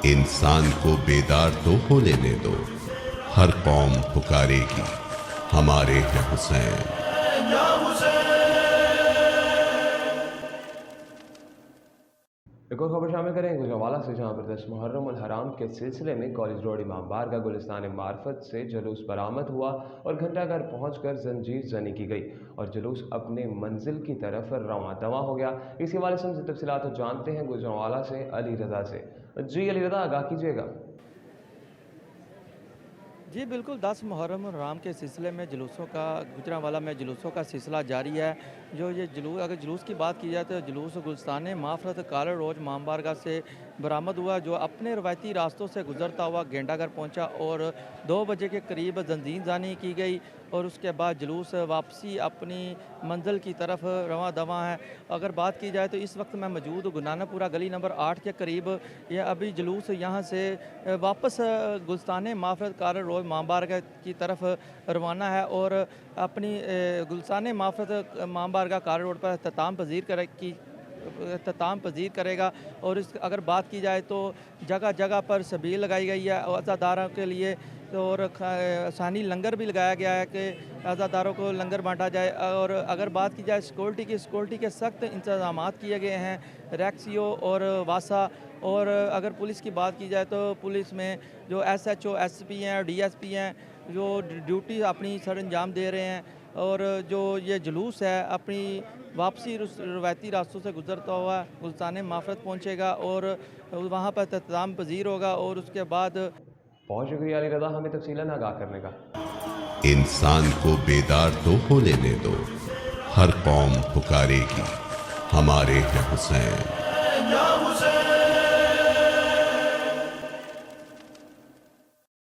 इंसान को बेदार तो हो लेने दो, हर कौम पुकारेगी हमारे हैं हुसैन। एक और खबर शामिल करें गुजरांवाला से, जहां पर 10 मुहर्रम उल हराम के सिलसिले में कॉलेज रोड इमाम बारगाह गुलिस्तान मार्फत से जुलूस बरामद हुआ और घंटाघर पहुंचकर जंजीर जनी की गई और जुलूस अपने मंजिल की तरफ रवां दवा हो गया। इस हवाले से हमसे तफसीलात तो जानते हैं गुजरांवाला से अली रजा से। जी अली रजा, आगाह कीजिएगा। जी बिल्कुल, 10 मुहर्रम हराम के सिलसिले में जुलूसों का गुजरांवाला में जुलूसों का सिलसिला जारी है। जो ये जुलूस, अगर जुलूस की बात की जाए तो जुलूस गुलिस्तान माफरत कॉलेज रोड इमाम बारगाह से बरामद हुआ, जो अपने रवायती रास्तों से गुजरता हुआ घंटाघर पहुंचा और 2 बजे के करीब जंजीर जानी की गई और उसके बाद जुलूस वापसी अपनी मंजिल की तरफ रवां दवां है। अगर बात की जाए तो इस वक्त मैं मौजूद गुनानापुरा गली नंबर 8 के करीब। यह अभी जुलूस यहाँ से वापस गुलिस्तान माफरत कॉलेज रोड इमाम बारगाह की तरफ रवाना है और अपनी गुलिस्तान माफरत इमाम बारगाह कॉलेज रोड पर इख्तिताम पजीर करेगा। और इस अगर बात की जाए तो जगह जगह पर सबील लगाई गई है अज़ादारों के लिए और सानी लंगर भी लगाया गया है कि अज़ादारों को लंगर बांटा जाए। और अगर बात की जाए सिक्योरिटी के सख्त इंतजाम किए गए हैं रैक्सियो और वासा। और अगर पुलिस की बात की जाए तो पुलिस में जो SHO SP हैं और DSP हैं जो ड्यूटी अपनी सर अंजाम दे रहे हैं। और जो ये जुलूस है अपनी वापसी रवायती रास्तों से गुजरता हुआ गुलिस्तान माफरत पहुँचेगा और वहाँ पर इख्तिताम पजीर होगा और उसके बाद बहुत शुक्रिया अली रजा हमें तफसीलन आगाह करने का। इंसान को बेदार तो हो लेने दो, हर कौम पुकारेगी हमारे हैं हुसैन।